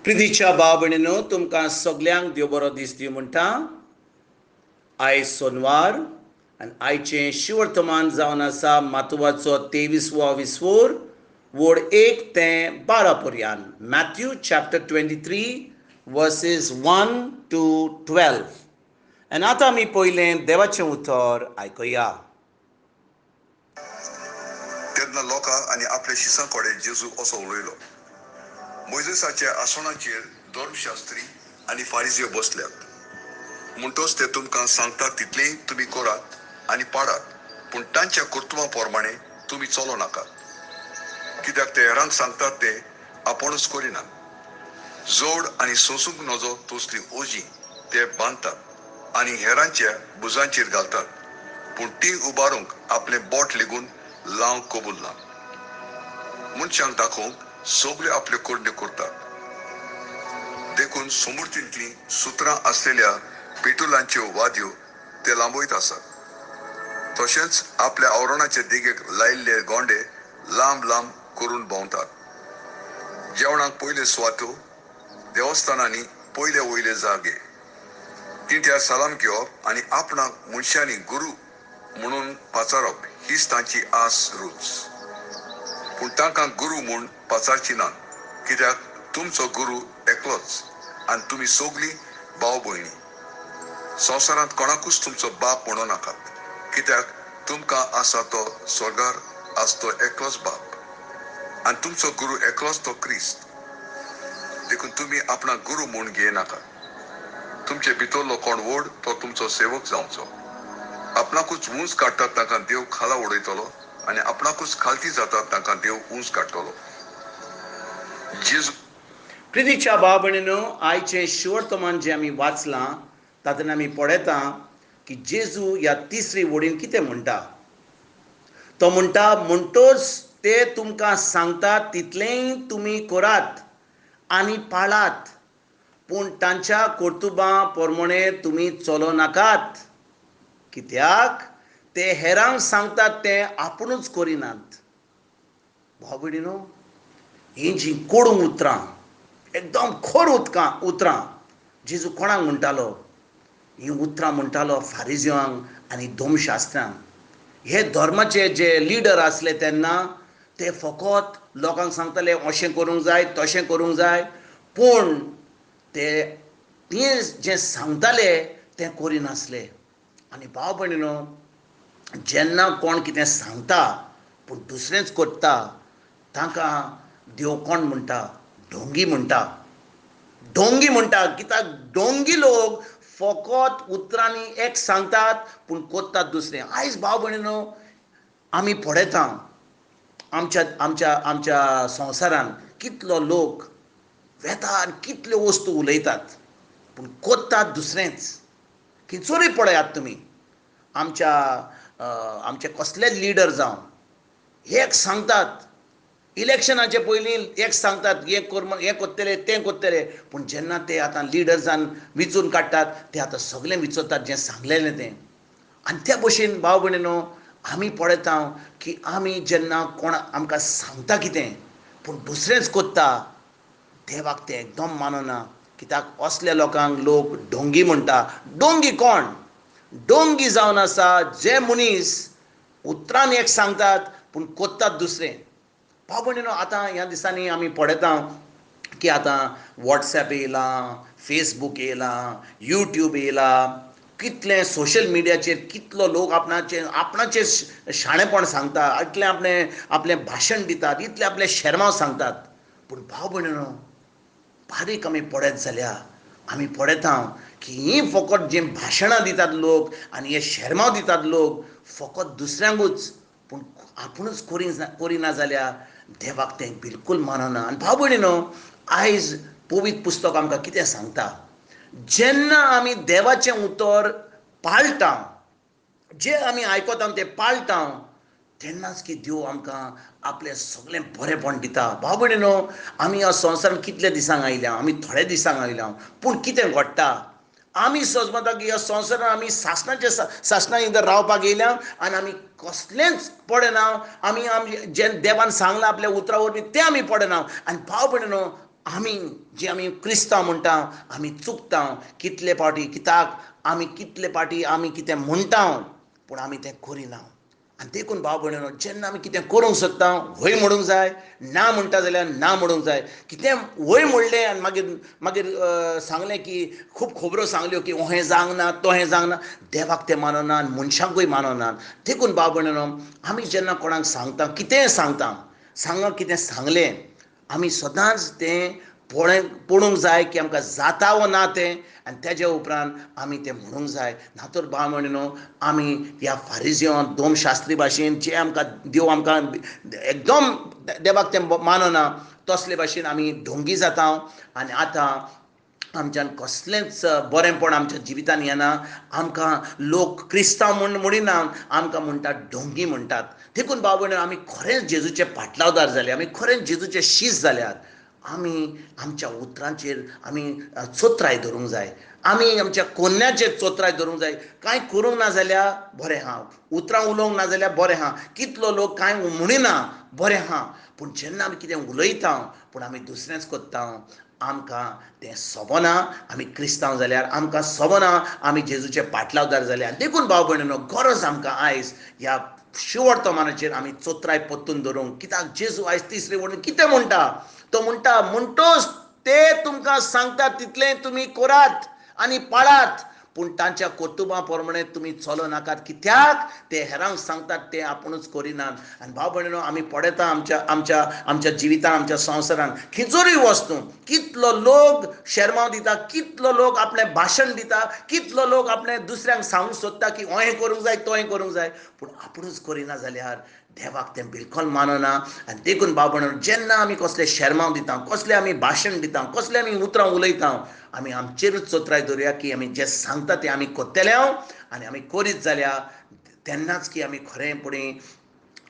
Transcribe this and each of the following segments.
प्रितीच्या भाव भयणीनो, तुमकां सगल्यांक देव बरो दीस दिवं म्हणटा. आयज सोनवार आनी आयचें शिवर्तमान जावन आसा मातवाचो 23वो विसवोर, वोड 1 ते 12 पर्यंत. Matthew chapter 23 versus 1 to 12. आनी आतां आमी पयलें देवाचें उतर आयकुया. तेन्ना लोकां आनी आपल्या शिसां कडेन जेजू असो उलयलो. मोइजेसाच्या आसनाचेर धर्मशास्त्री आनी फारिझेय बसल्यात. म्हणटच ते तुमकां सांगतात तितलें तुमी करात आनी पाडात, पूण तांच्या कर्तुवा प्रमाणे तुमी चलो नाकात. कित्याक ते हेरांक सांगतात ते आपुणूच करिनात. जोड आनी सोंसूंक नजो तसली ओजी ते बांदतात आनी हेरांच्या भुजांचेर घालतात, पूण ती उबारूंक आपलें बोट लेगून लावंक कबूल ना. मनशांक दाखोवंक सगळे आपले कोडणे करतात. देखून समृद्धींतलीं सुत्रां आसलेल्या पेटुलांच्यो वाद्यो ते लांबयत आसात. तशेंच आपल्या आवरणाचे देगेक लायिल्ले गोंडे लांब लांब करून भोंवतात. जेवणाक पयले सुवातो, देवस्थानांनी पयले वयले जागे, तिट्यार सालाम घेवप आनी आपणाक मनशांनी गुरू म्हणून पाचारप हीच तांची आस रूच. पूण तांकां गुरू म्हूण पाचारची नात, कित्याक तुमचो गुरू एकलोच आनी तुमी सगळीं भाव भयणी. संवसारांत कोणाकूच तुमचो बाप म्हणूं नाकात, कित्याक तुमकां आसा तो स्वर्गार आसा तो एकलोच बाप आनी तुमचो गुरू एकलोच तो क्रिस्त. देखून तुमी आपणाक गुरू म्हूण घेयनाकात. तुमचे भितरलो कोण व्हड तो तुमचो सेवक जावचो. आपणाकूच उंच काडटात तांकां देव खाला उडयतलो आनी आपणाकूच खालती जातात तांकां देव उंच काडटलो. जेजू प्रितीच्या भाव भयणीनो, आयचें शिवर्तमान जें आमी वाचलां तातूंत आमी पळयता की जेजू ह्या तिसरी वडीन कितें म्हणटा. तो म्हणटा, म्हणटच ते तुमकां सांगतात तितलेंय तुमी करात आनी पाळात, पूण तांच्या कर्तुबां प्रमाणे तुमी चलो नाकात. कित्याक ते हेरांक सांगतात ते आपुणूच करिनात. भाव भयणीनो, हीं जीं कोडू उतरां, एकदम खोर उतरां जेजू कोणाक म्हणटालो, हीं उतरां म्हणटालो फारिझेवांक आनी धर्मशास्त्रांक. हे धर्माचे जे लिडर आसले तेन्ना ते फकत लोकांक सांगताले अशें करूंक जाय तशें करूंक जाय, पूण ते जें सांगताले तें करिनासले. आनी भाव भयणीनो, जेन्ना कोण कितें सांगता पूण दुसरेंच करता तांकां देव कोण म्हणटा, ढोंगी म्हणटा. ढोंगी म्हणटा कित्याक ढोंगी लोक फकत उतरांनी एक सांगतात पूण करतात दुसरें. आयज भाव भयणीनो, आमी पळयता आमच्या आमच्या आमच्या संवसारांत कितलो लोक वेता आनी कितल्यो वस्तू उलयतात पूण करतात दुसरेंच. खंयसरूय पळयात तुमी, आमचे कसलेच लिडर जावं एक सांगतात, इलेक्शनाचे पयलीं एक सांगतात हें करतले तें करतले, पूण जेन्ना ते आतां लिडर जावन विचून काडटात ते आतां सगळें विचरतात जें सांगलेलें तें. आनी त्या भशेन भाव भयणीनो, आमी पळयता की आमी जेन्ना कोण आमकां सांगता कितें पूण दुसरेंच करता, देवाक तें एकदम मानना. कित्याक असल्या लोकांक लोक ढोंगी म्हणटा. ढोंगी कोण? ढोंगी जावन आसा जे मनीस उतरान एक सांगतात पूण करतात दुसरें. भाव भयणीनो, आतां ह्या दिसांनी आमी पळयता की आतां वॉट्सॅप येयलां, फेसबूक येयलां, यूट्यूब येयलां, कितलें सोशल मिडियाचेर कितलो लोक आपणाचें शाणेपण सांगता, इतलें आपलें भाशण दितात, इतलें आपलें शर्माव सांगतात. पूण भाव भयणीनो, बारीक आमी पळयत जाल्यार आमी पळयता की हीं फकत जीं भाशणां दितात लोक आनी हे शर्माव दितात लोक फकत दुसऱ्यांकूच, पूण आपुणूच करिना जाल्यार देवाक तें बिलकूल मानना. आनी भाव भयणीनो, आयज पवित्र पुस्तक आमकां कितें सांगता, जेन्ना आमी देवाचें उतर पाळटा, जें आमी आयकता तें पाळटा, तेन्नाच की देव आमकां आपलें सगळें बरेंपण दिता. भाव भयणीनो, आमी ह्या संवसारांत कितले दिसांक आयल्या, आमी थोडे दिसांक आयल्या, पूण कितें घडटा, आमी समजता की ह्या संवसारांत आमी सासणां भितर रावपाक येयल्या आनी आमी कसलेंच पळयना. आमी जें देवान सांगलां आपल्या उतरा वरवीं तें आमी पळयना. आनी भाव भयणीनो, आमी जे आमी क्रिस्तांव म्हणटा आमी चुकता कितले पाटी कित्याक आमी कितले पाटी आमी कितें म्हणटा पूण आमी तें करिना आनी देखून भाव भयणीनो जेन्ना आमी कितें करूंक सोदता वय म्हणूंक जाय ना म्हणटा जाल्यार ना म्हणूंक जाय कितें वय म्हणलें आनी मागीर मागीर सांगलें की खूब खबरो सांगल्यो की हें जावंक ना तो हें जावंक ना देवाक ते मानना मनशांकूय मानना देखून भाव भयणीनो आमी जेन्ना कोणाक सांगता कितेंय सांगता सांगक कितें सांगलें आमी सदांच तें पळोवंक जाय की आमकां जाता वो ना तें आनी तेजे उपरांत आमी तें म्हणूंक जाय नातर भाव भयणीनो आमी ह्या फारिजियो दोम शास्त्री भाशेन जे आमकां देव आमकां एकदम देवाक तें मानना तसले भाशेन आमी ढोंगी जाता आनी आतां आमच्यान कसलेंच बरेंपण आमच्या जिवितान येना आमकां लोक क्रिस्तांव म्हणिना आमकां म्हणटात ढोंगी म्हणटात देखून भाव भयणीनो आमी खरेंच जेजूचे पाटलावदार जाले आमी खरेंच जेजूचे शीश जाल्यात आमी आमच्या उतरांचेर आमी चोत्राय धरूंक जाय आमी आमच्या कोन्याचेर चोत्राय धरूंक जाय कांय करूंक ना जाल्यार बरें हा उतरां उलोवंक ना जाल्यार बरें हा कितलो लोक कांय म्हणिना बरें हा पूण जेन्ना आमी कितें उलयता पूण आमी दुसरेंच कोत्ता आमकां तें सोबना आमी क्रिस्तांव जाल्यार आमकां सोबना आमी जेजूचे पाटलावदार जाल्यार देखून भाव भयणीनो गरज आमकां आयज ह्या शिवर्तमानाचेर आमी चोत्राय पत्तून धरूंक कित्याक जेजू आयज तिसरे वडून कितें म्हणटा तो म्हणटा म्हणटोच ते तुमकां सांगता तितलें तुमी करात आनी पाळात पूण तांच्या कोतुबा प्रमाणे तुमी चलो नाकात कित्याक ते हेरांक सांगतात ते आपुणूच करिनात आनी भाव भयणीनो आमी पळयता आमच्या जिवितान आमच्या संवसारान खिचोरूय वस्तू कितलो लोक शर्माव दिता कितलो लोक आपलें भाशण दिता कितलो लोक आपलें दुसऱ्यांक सांगूंक सोदता की हें करूंक जाय तो हें करूंक जाय पूण आपुणूच करिना जाल्यार देवाक तें बिलकुल मानना आनी देखून भाव भयणीनो जेन्ना आमी कसले शर्माव दिता कसले आमी भाशण दिता कसले आमी उतरां उलयता आमी आमचेरूच चोत्राय धरुया की आमी जें सांगता तें आमी कोत्तेले आनी आमी करीत जाल्यार तेन्नाच की आमी खरेंपणी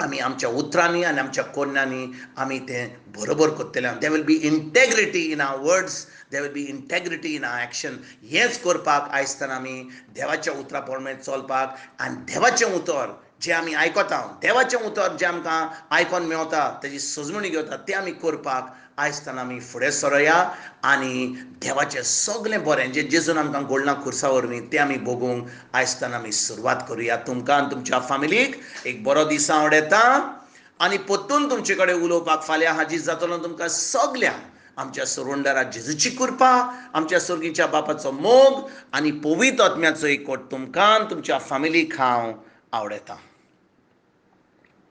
आमी आमच्या उतरांनी आनी आमच्या कोन्यांनी आमी तें बरोबर कोत्तेले they will be integrity in our words they will be integrity in our action हेंच करपाक आयजतान आमी देवाच्या उतरा प्रमाणे चलपाक आनी देवाचें उतर जें आमी आयकता देवाचें उतर जें आमकां आयकोन मेवता तेजी सजमणी घेवता तें आमी करपाक आयजतान आमी फुडें सरोया आनी देवाचें सगलें बरें जें जेजून आमकां घोडलां खुर्सा वरवीं तें आमी भोगूंक आयजतान आमी सुरवात करुया तुमकां आनी तुमच्या फॅमिलीक एक बरो दिसा आवडेता आनी परतून तुमचे कडेन उलोवपाक फाल्यां हाजीर जातलो तुमकां सगल्यांक आमच्या सुरवंडरा जेजूची कृपा आमच्या सुर्गीच्या बापाचो मोग आनी पवित्र आत्म्याचो एकवट तुमकां तुमच्या फॅमिलीक हांव आवडेता.